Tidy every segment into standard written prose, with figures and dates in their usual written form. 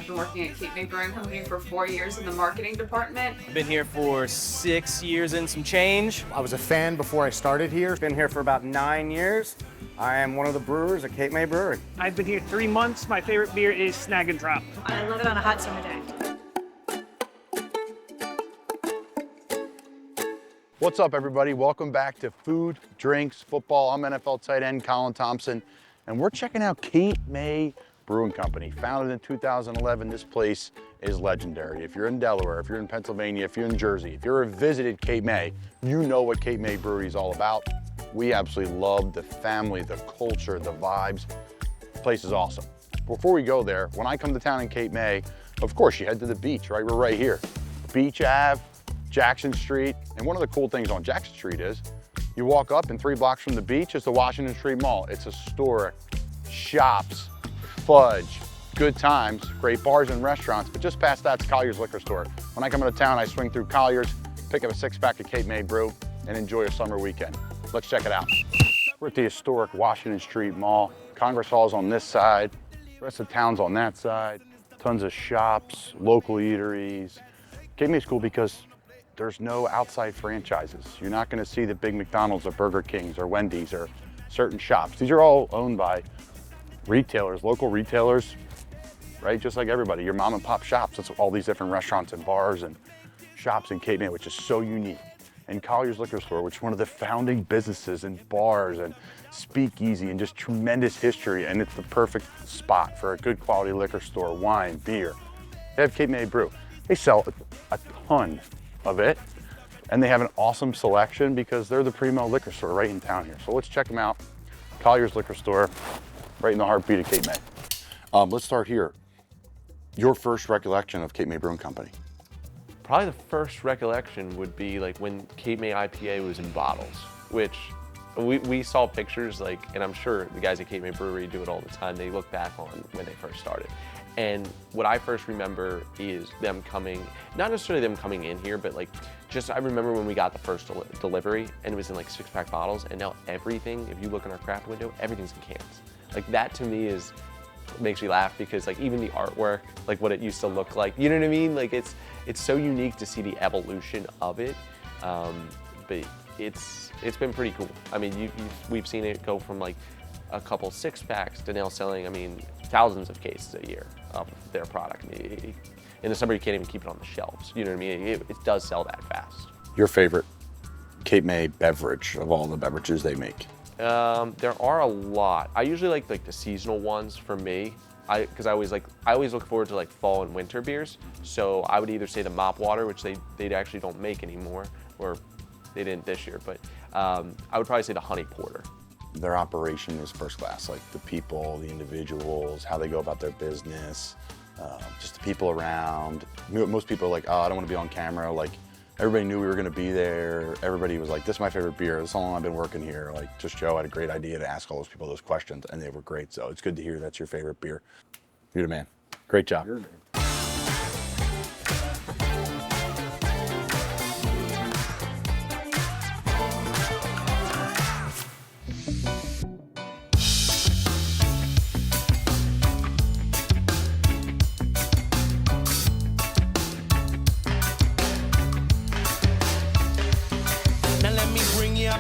I've been working at Cape May Brewing Company for 4 years in the marketing department. I've been here for 6 years and some change. I was a fan before I started here. Been here for about 9 years. I am one of the brewers at Cape May Brewery. I've been here 3 months. My favorite beer is Snag and Drop. I love it on a hot summer day. What's up, everybody? Welcome back to Food, Drinks, Football. I'm NFL tight end Colin Thompson, and we're checking out Cape May Brewing Company. Founded in 2011, this place is legendary. If you're in Delaware, if you're in Pennsylvania, if you're in Jersey, if you're visited Cape May, you know what Cape May Brewery is all about. We absolutely love the family, the culture, the vibes. The place is awesome. Before we go there, when I come to town in Cape May, of course, you head to the beach, right? We're right here. Beach Ave, Jackson Street. And one of the cool things on Jackson Street is you walk up and 3 blocks from the beach is the Washington Street Mall. It's historic, shops, fudge, good times, great bars and restaurants, but just past that's Collier's Liquor Store. When I come into town, I swing through Collier's, pick up a 6-pack of Cape May Brew, and enjoy a summer weekend. Let's check it out. We're at the historic Washington Street Mall. Congress Hall's on this side, the rest of the town's on that side. Tons of shops, local eateries. Cape May's cool because there's no outside franchises. You're not gonna see the big McDonald's or Burger Kings or Wendy's or certain shops. These are all owned by retailers, local retailers, right? Just like everybody, your mom and pop shops. That's all these different restaurants and bars and shops in Cape May, which is so unique. And Collier's Liquor Store, which is one of the founding businesses and bars and speakeasy and just tremendous history. And it's the perfect spot for a good quality liquor store, wine, beer. They have Cape May Brew. They sell a ton of it. And they have an awesome selection because they're the primo liquor store right in town here. So let's check them out. Collier's Liquor Store, right in the heartbeat of Cape May. Let's start here. Your first recollection of Cape May Brewing Company? Probably the first recollection would be like when Cape May IPA was in bottles, which we saw pictures like, and I'm sure the guys at Cape May Brewery do it all the time. They look back on when they first started. And what I first remember is them coming, not necessarily them coming in here, but like just, I remember when we got the first delivery and it was in like 6-pack bottles, and now everything, if you look in our craft window, everything's in cans. Like that to me makes me laugh because like even the artwork, like what it used to look like, you know what I mean? Like it's so unique to see the evolution of it, but it's been pretty cool. I mean, we've seen it go from like a couple 6-packs to now selling, I mean, thousands of cases a year of their product. I mean, in the summer, you can't even keep it on the shelves. You know what I mean? It does sell that fast. Your favorite Cape May beverage of all the beverages they make? There are a lot. I usually like the seasonal ones for me. Because I always look forward to like fall and winter beers. So I would either say the mop water, which they actually don't make anymore, or they didn't this year, but I would probably say the honey porter. Their operation is first class, like the people, the individuals, how they go about their business, just the people around. Most people are like, oh, I don't want to be on camera. Like everybody knew we were going to be there. Everybody was like, this is my favorite beer. This is how long I've been working here. Like just Joe had a great idea to ask all those people those questions, and they were great. So it's good to hear that's your favorite beer. You're the man. Great job. You're the man.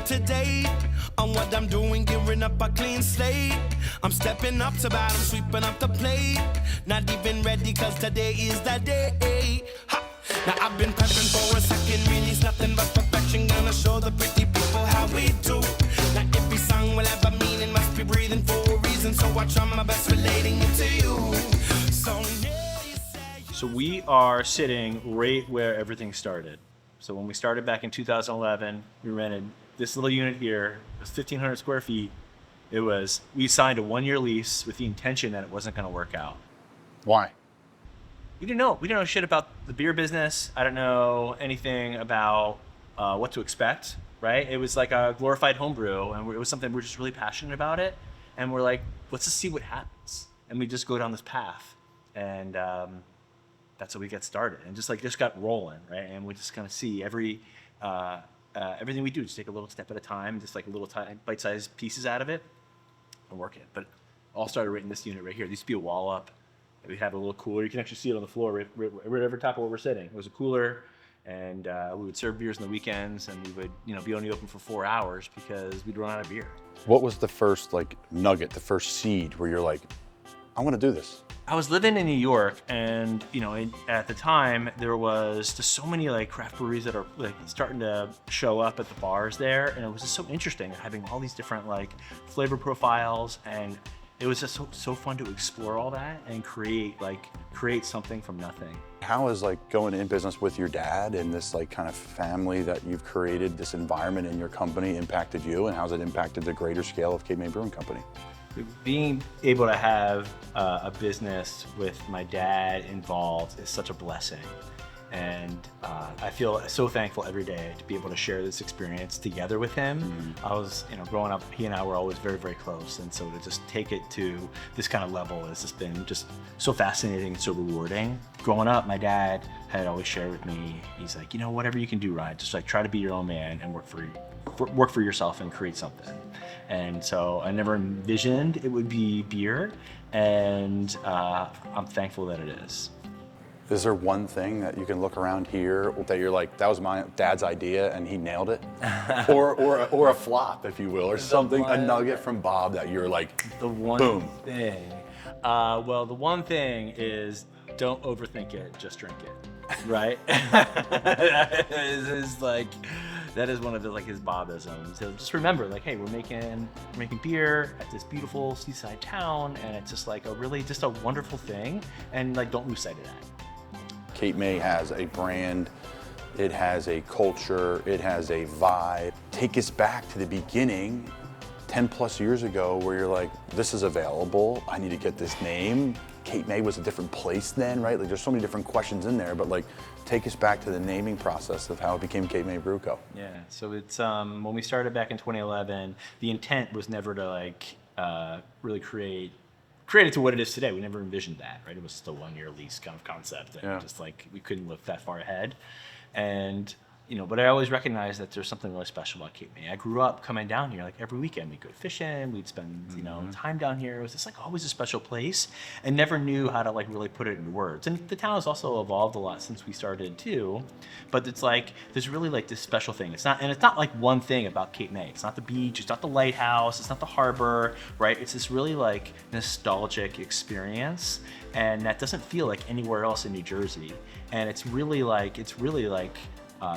To date on what I'm doing, gearing up a clean slate. I'm stepping up to bat, I'm sweeping up the plate. Not even ready, cause today is the day. Ha! Now I've been prepping for a second release, nothing but perfection. Gonna show the pretty people how we do. Now every song will have a meaning, must be breathing for a reason. So I try my best relating it to you. So we are sitting right where everything started. So when we started back in 2011, we rented this little unit here. It was 1,500 square feet. We signed a 1-year lease with the intention that it wasn't going to work out. Why? We didn't know. We didn't know shit about the beer business. I don't know anything about what to expect, right? It was like a glorified homebrew, and it was something we're just really passionate about it. And we're like, let's just see what happens. And we just go down this path. And that's how we get started. And just got rolling, right? And we just kind of see everything we do, just take a little step at a time, just like little bite-sized pieces out of it and work it. But it all started right in this unit right here. There used to be a wall up We had a little cooler. You can actually see it on the floor right over top of where we're sitting. It was a cooler, and we would serve beers on the weekends, and we would, be only open for 4 hours because we'd run out of beer. What was the first nugget, the first seed where you're like, I want to do this? I was living in New York, and at the time there was just so many craft breweries that are starting to show up at the bars there, and it was just so interesting having all these different flavor profiles, and it was just so fun to explore all that and create something from nothing. How is going in business with your dad and this kind of family that you've created, this environment in your company impacted you, and how's it impacted the greater scale of Cape May Brewing Company? Being able to have a business with my dad involved is such a blessing. And I feel so thankful every day to be able to share this experience together with him. I was, growing up, he and I were always very, very close. And so to just take it to this kind of level has just been just so fascinating and so rewarding. Growing up, my dad had always shared with me, he's like, whatever you can do, Ryan, just try to be your own man and work for yourself and create something. And so I never envisioned it would be beer, and I'm thankful that it is. Is there one thing that you can look around here that you're like, that was my dad's idea and he nailed it? or a flop, if you will, or something, a nugget from Bob that you're like, the one boom. thing. Well, the one thing is don't overthink it, just drink it, right? That is one of his Bobisms. So just remember, hey, we're making beer at this beautiful seaside town, and it's just just a wonderful thing, and don't lose sight of that. Cape May has a brand, it has a culture, it has a vibe. Take us back to the beginning, 10 plus years ago, where you're like, this is available, I need to get this name. Cape May was a different place then, right? There's so many different questions in there, but take us back to the naming process of how it became Cape May Brew Co. Yeah, so it's, when we started back in 2011, the intent was never to really create it to what it is today. We never envisioned that, right? It was just a 1-year lease kind of concept, and just we couldn't look that far ahead. And but I always recognized that there's something really special about Cape May. I grew up coming down here every weekend. We'd go fishing, we'd spend time down here. It was just always a special place, and never knew how to really put it into words. And the town has also evolved a lot since we started too. But it's there's really this special thing. It's not one thing about Cape May. It's not the beach, it's not the lighthouse, it's not the harbor, right? It's this really nostalgic experience, and that doesn't feel like anywhere else in New Jersey. And it's really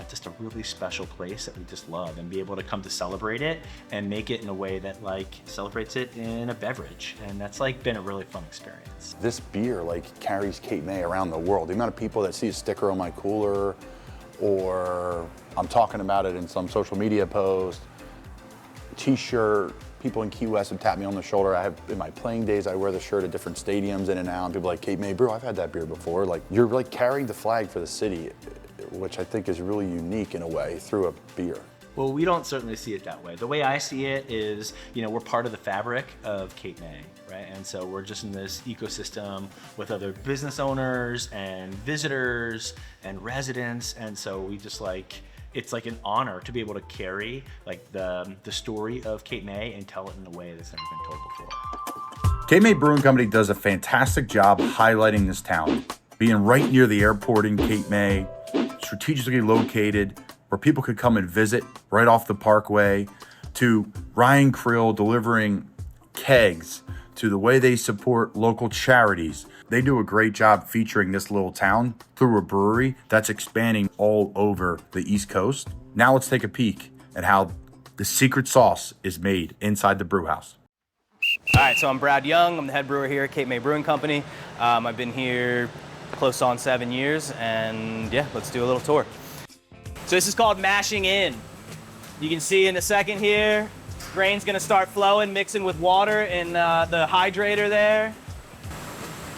just a really special place that we just love, and be able to come to celebrate it and make it in a way that celebrates it in a beverage. And that's been a really fun experience. This beer carries Cape May around the world. The amount of people that see a sticker on my cooler, or I'm talking about it in some social media post, t-shirt, people in Key West have tapped me on the shoulder. In my playing days, I wear the shirt at different stadiums in and out, and people Cape May Brew, I've had that beer before. You're carrying the flag for the city, which I think is really unique in a way through a beer. Well, we don't certainly see it that way. The way I see it is, we're part of the fabric of Cape May, right? And so we're just in this ecosystem with other business owners and visitors and residents. And so we just it's an honor to be able to carry the story of Cape May and tell it in a way that's never been told before. Cape May Brewing Company does a fantastic job highlighting this town. Being right near the airport in Cape May, strategically located where people could come and visit right off the parkway, to Ryan Krill delivering kegs, to the way they support local charities. They do a great job featuring this little town through a brewery that's expanding all over the East Coast. Now let's take a peek at how the secret sauce is made inside the brew house. All right, so I'm Brad Young. I'm the head brewer here at Cape May Brewing Company. I've been here close on 7 years, and yeah, let's do a little tour. So this is called mashing in. You can see in a second here, grain's gonna start flowing, mixing with water in the hydrator there.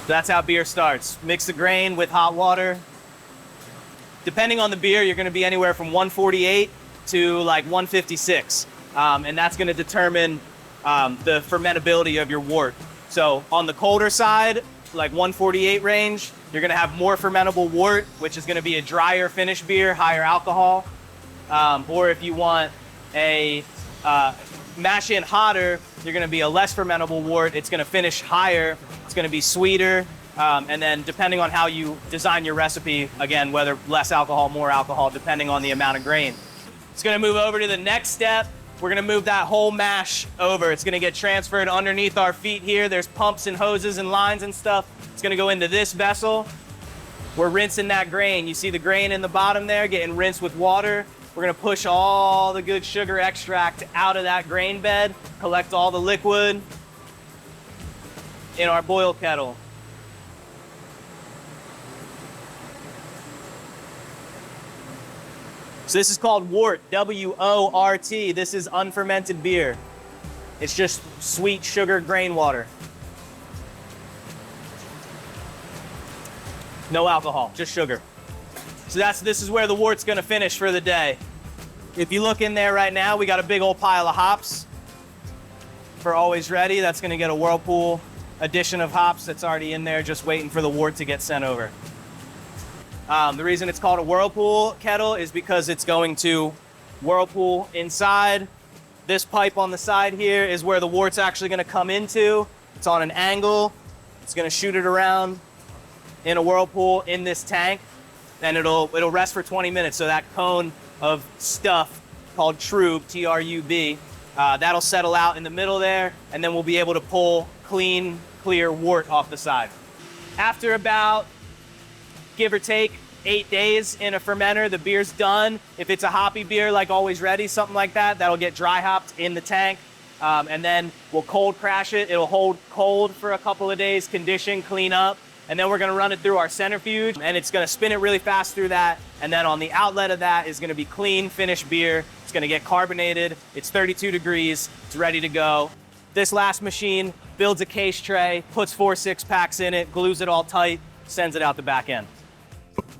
So that's how beer starts. Mix the grain with hot water. Depending on the beer, you're gonna be anywhere from 148 to 156. And that's gonna determine the fermentability of your wort. So on the colder side, 148 range, you're gonna have more fermentable wort, which is gonna be a drier finish beer, higher alcohol. Or if you want a mash in hotter, you're gonna be a less fermentable wort. It's gonna finish higher, it's gonna be sweeter, And then depending on how you design your recipe, again, whether less alcohol, more alcohol, depending on the amount of grain. It's gonna move over to the next step. We're gonna move that whole mash over. It's gonna get transferred underneath our feet here. There's pumps and hoses and lines and stuff. It's gonna go into this vessel. We're rinsing that grain. You see the grain in the bottom there getting rinsed with water. We're gonna push all the good sugar extract out of that grain bed, collect all the liquid in our boil kettle. So this is called wort, W-O-R-T. This is unfermented beer. It's just sweet sugar grain water. No alcohol, just sugar. So this is where the wort's gonna finish for the day. If you look in there right now, we got a big old pile of hops for Always Ready. That's gonna get a Whirlpool addition of hops that's already in there, just waiting for the wort to get sent over. The reason it's called a Whirlpool kettle is because it's going to Whirlpool inside. This pipe on the side here is where the wort's actually gonna come into. It's on an angle. It's gonna shoot it around in a Whirlpool in this tank, and it'll rest for 20 minutes. So that cone of stuff called trub, T-R-U-B, that'll settle out in the middle there, and then we'll be able to pull clean, clear wort off the side. After about, give or take, 8 days in a fermenter, the beer's done. If it's a hoppy beer like Always Ready, something like that, that'll get dry hopped in the tank. And then we'll cold crash it. It'll hold cold for a couple of days, condition, clean up. And then we're gonna run it through our centrifuge, and it's gonna spin it really fast through that. And then on the outlet of that is gonna be clean, finished beer. It's gonna get carbonated. It's 32 degrees, it's ready to go. This last machine builds a case tray, puts 4 6-packs in it, glues it all tight, sends it out the back end.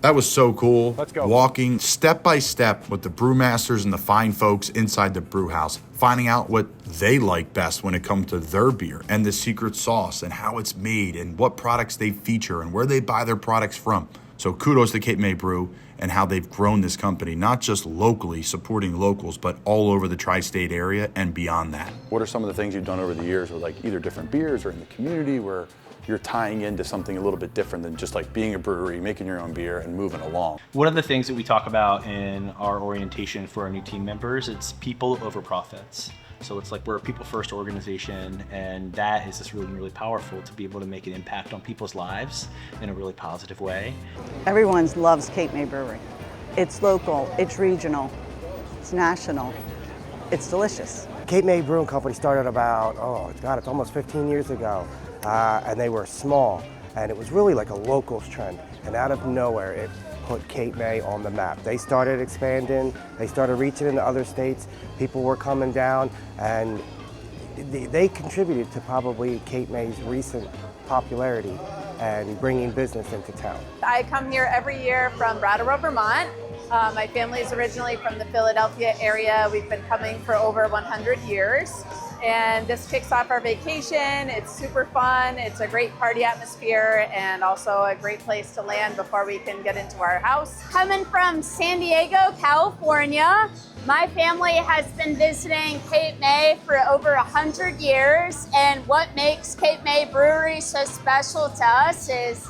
That was so cool. Let's go. Walking step by step with the brewmasters and the fine folks inside the brew house, finding out what they like best when it comes to their beer and the secret sauce and how it's made and what products they feature and where they buy their products from. So kudos to Cape May Brew and how they've grown this company, not just locally supporting locals, but all over the tri-state area and beyond that. What are some of the things you've done over the years with like either different beers or in the community where you're tying into something a little bit different than just like being a brewery, making your own beer and moving along? One of the things that we talk about in our orientation for our new team members, it's people over profits. So it's like we're a people first organization, and that is just really, really powerful to be able to make an impact on people's lives in a really positive way. Everyone loves Cape May Brewery. It's local, it's regional, it's national, it's delicious. Cape May Brewing Company started about, it's almost 15 years ago. And they were small, and it was really like a locals trend. And out of nowhere, it put Cape May on the map. They started expanding, they started reaching into other states. People were coming down, and they contributed to probably Cape May's recent popularity and bringing business into town. I come here every year from Brattleboro, Vermont. My family is originally from the Philadelphia area. We've been coming for over 100 years. And this kicks off our vacation. It's super fun. It's a great party atmosphere and also a great place to land before we can get into our house. Coming from San Diego, California, my family has been visiting Cape May for over 100 years. And what makes Cape May Brewery so special to us is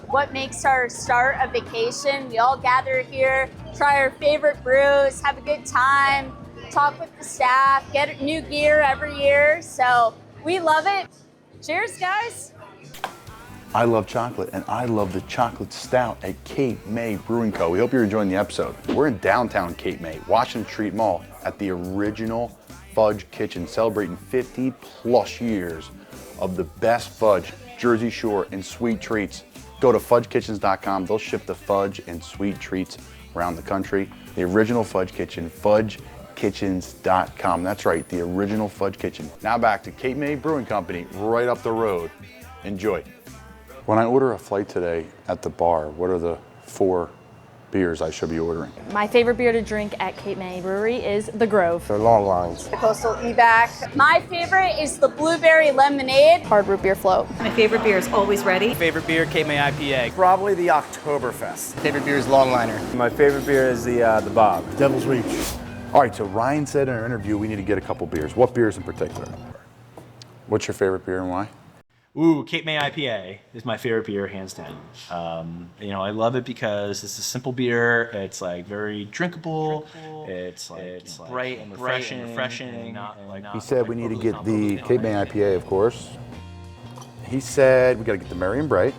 what makes our start a vacation. We all gather here, try our favorite brews, have a good time, talk with the staff, get new gear every year. So we love it. Cheers, guys. I love chocolate, and I love the chocolate stout at Cape May Brewing Co. We hope you're enjoying the episode. We're in downtown Cape May, Washington Street Mall, at the original Fudge Kitchen, celebrating 50 plus years of the best fudge, Jersey Shore, and sweet treats. Go to fudgekitchens.com. They'll ship the fudge and sweet treats around the country. The original Fudge Kitchen, fudgekitchens.com. That's right, the original Fudge Kitchen. Now back to Cape May Brewing Company, right up the road. Enjoy. When I order a flight today at the bar, what are the 4 beers I should be ordering? My favorite beer to drink at Cape May Brewery is the Grove. They're long lines. The Coastal Evac. My favorite is the Blueberry Lemonade. Hard root beer float. My favorite beer is Always Ready. Favorite beer, Cape May IPA. Probably the Oktoberfest. Favorite beer is Longliner. My favorite beer is the Bob. Devil's Reach. All right, so Ryan said in our interview we need to get a couple beers. What beers in particular? What's your favorite beer and why? Ooh, Cape May IPA is my favorite beer, hands down. You know, I love it because it's a simple beer. It's like very drinkable. It's bright and refreshing. He said we need to get the Cape May IPA, of course. He said we got to get the Merry and Bright.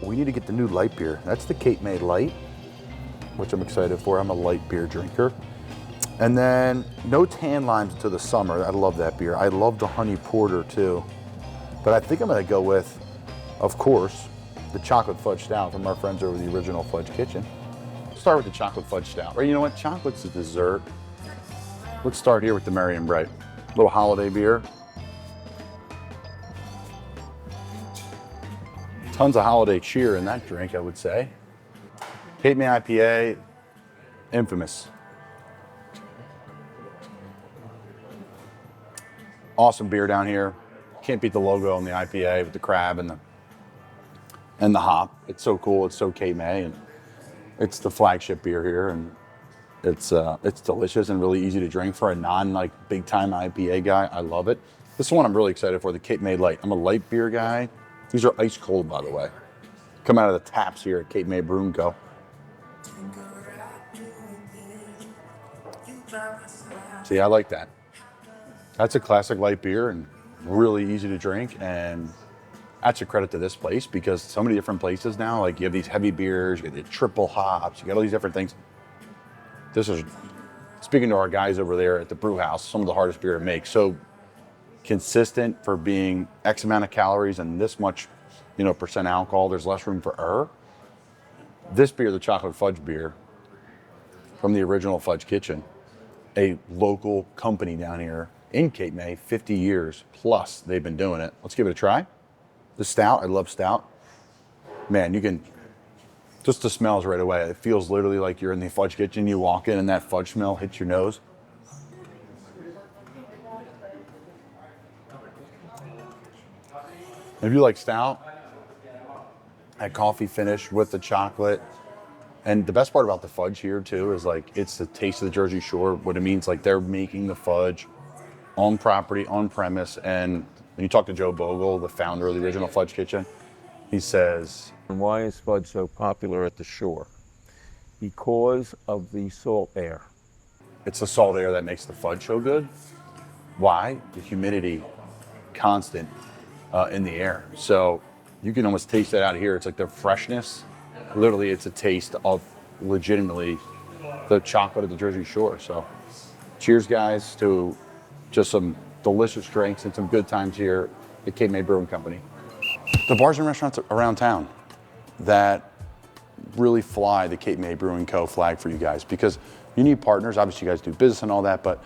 We need to get the new light beer. That's the Cape May Light, which I'm excited for. I'm a light beer drinker. And then no tan limes until the summer. I love that beer. I love the honey porter too. But I think I'm gonna go with, of course, the chocolate fudge stout from our friends over the original Fudge Kitchen. Start with the chocolate fudge stout. Or you know what, chocolate's a dessert. Let's start here with the Merry and Bright. Little holiday beer. Tons of holiday cheer in that drink, I would say. Cape May IPA, infamous. Awesome beer down here. Can't beat the logo on the IPA with the crab and the hop. It's so cool. It's so Cape May, and it's the flagship beer here, and it's delicious and really easy to drink for a big time IPA guy. I love it. This one I'm really excited for, the Cape May Light. I'm a light beer guy. These are ice cold, by the way. Come out of the taps here at Cape May Brewing Co. See, I like that. That's a classic light beer and really easy to drink, and that's a credit to this place because so many different places now, like you have these heavy beers, you get the triple hops, you got all these different things. This is, speaking to our guys over there at the brew house, some of the hardest beer to make. So consistent for being X amount of calories and this much, percent alcohol, there's less room for error. This beer, the chocolate fudge beer from the original Fudge Kitchen, a local company down here in Cape May, 50 years plus they've been doing it. Let's give it a try. The stout, I love stout. Man, you can, just the smells right away. It feels literally like you're in the Fudge Kitchen. You walk in and that fudge smell hits your nose. If you like stout, that coffee finish with the chocolate. And the best part about the fudge here too is it's the taste of the Jersey Shore. What it means, they're making the fudge on property, on premise. And when you talk to Joe Bogle, the founder of the original Fudge Kitchen, he says, and why is fudge so popular at the shore? Because of the salt air. It's the salt air that makes the fudge so good. Why? The humidity, constant in the air. So you can almost taste that out here. It's like the freshness. Literally, it's a taste of legitimately the chocolate of the Jersey Shore. So cheers, guys, to just some delicious drinks and some good times here at Cape May Brewing Company. The bars and restaurants around town that really fly the Cape May Brewing Co. flag for you guys, because you need partners. Obviously, you guys do business and all that, but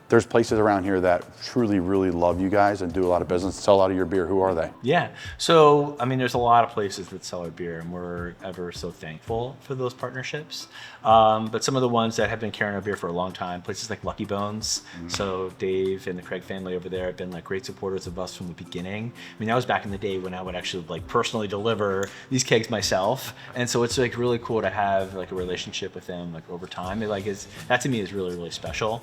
there's places around here that truly, really love you guys and do a lot of business, sell a lot of your beer. Who are they? Yeah. So, there's a lot of places that sell our beer, and we're ever so thankful for those partnerships. But some of the ones that have been carrying our beer for a long time, places like Lucky Bones. Mm-hmm. So Dave and the Craig family over there have been great supporters of us from the beginning. that was back in the day when I would actually personally deliver these kegs myself. And so it's really cool to have a relationship with them over time. That to me is really, really special,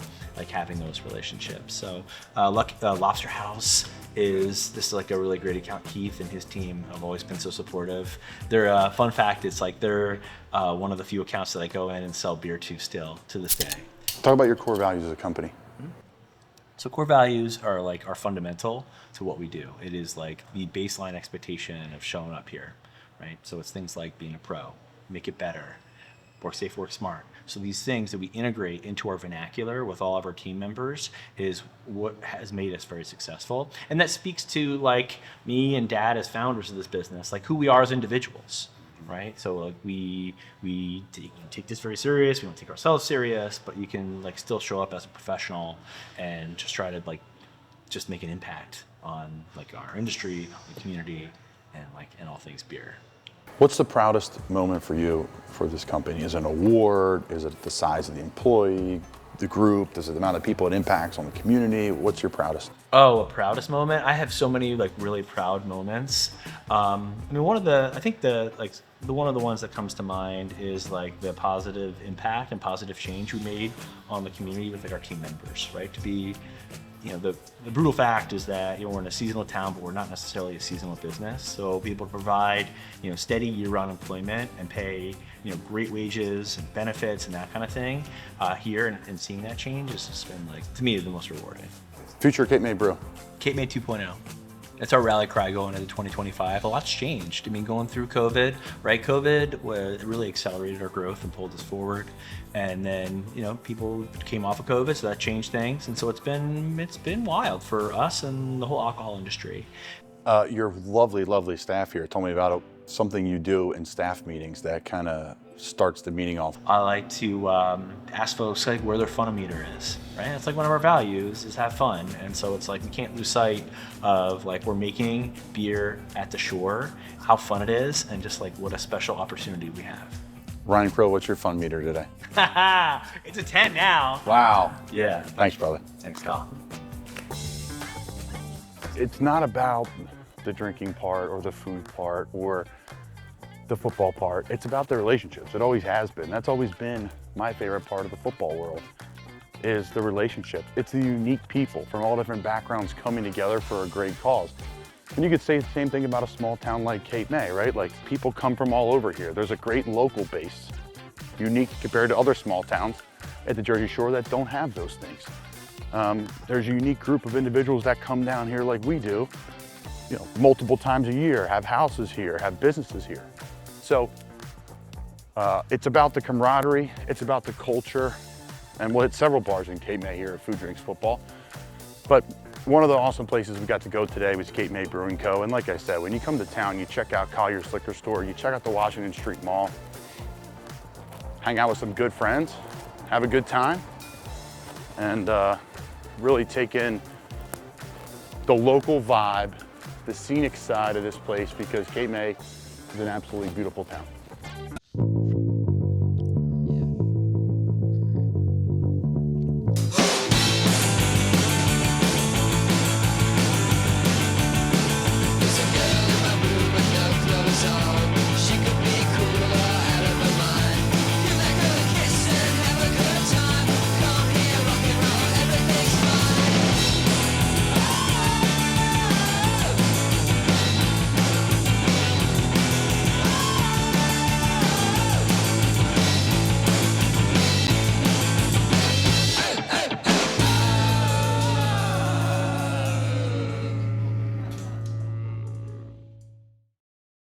having those relationships. So Lobster House is a really great account. Keith and his team have always been so supportive. They're fun fact, it's they're one of the few accounts that I go in and sell beer to still to this day. Talk about your core values as a company. So core values are are fundamental to what we do. It is the baseline expectation of showing up here, right? So it's things like being a pro, make it better, work safe, work smart. So these things that we integrate into our vernacular with all of our team members is what has made us very successful. And that speaks to me and Dad as founders of this business, who we are as individuals, right? So we take this very serious. We don't take ourselves serious, but you can still show up as a professional and just try to just make an impact on our industry, the community, and all things beer. What's the proudest moment for you for this company? Is it an award? Is it the size of the employee, the group? Is it the amount of people it impacts on the community? What's your proudest? Oh, a proudest moment? I have so many really proud moments. One of the, I think one of the ones that comes to mind is the positive impact and positive change we made on the community with our team members, right? To be the brutal fact is that we're in a seasonal town, but we're not necessarily a seasonal business. So be able to provide steady year-round employment and pay great wages and benefits and that kind of thing here, and seeing that change has just been, like, to me, the most rewarding. Future Cape May Brew. Cape May 2.0. That's our rally cry going into 2025. A lot's changed. I mean, going through COVID, right? COVID it really accelerated our growth and pulled us forward. And then, people came off of COVID, so that changed things. And so it's been wild for us and the whole alcohol industry. Your lovely, lovely staff here told me about something you do in staff meetings that kind of starts the meeting off. I like to ask folks like where their funometer is, right? It's like one of our values is have fun. And so it's like we can't lose sight of like we're making beer at the shore, how fun it is, and just like what a special opportunity we have. Ryan Crow, what's your fun meter today? It's a 10 now. Wow. Yeah. Thanks, brother. Thanks, Kyle. It's not about the drinking part or the food part or the football part. It's about the relationships. It always has been. That's always been my favorite part of the football world, is the relationship. It's the unique people from all different backgrounds coming together for a great cause. And you could say the same thing about a small town like Cape May, right? Like, people come from all over here. There's a great local base, unique compared to other small towns at the Jersey Shore that don't have those things. There's a unique group of individuals that come down here like we do, multiple times a year, have houses here, have businesses here. So it's about the camaraderie, it's about the culture, and we'll hit several bars in Cape May here at Food Drinks Football. But one of the awesome places we got to go today was Cape May Brewing Co. And like I said, when you come to town, you check out Collier's Liquor Store, you check out the Washington Street Mall, hang out with some good friends, have a good time, and really take in the local vibe, the scenic side of this place, because Cape May is an absolutely beautiful town.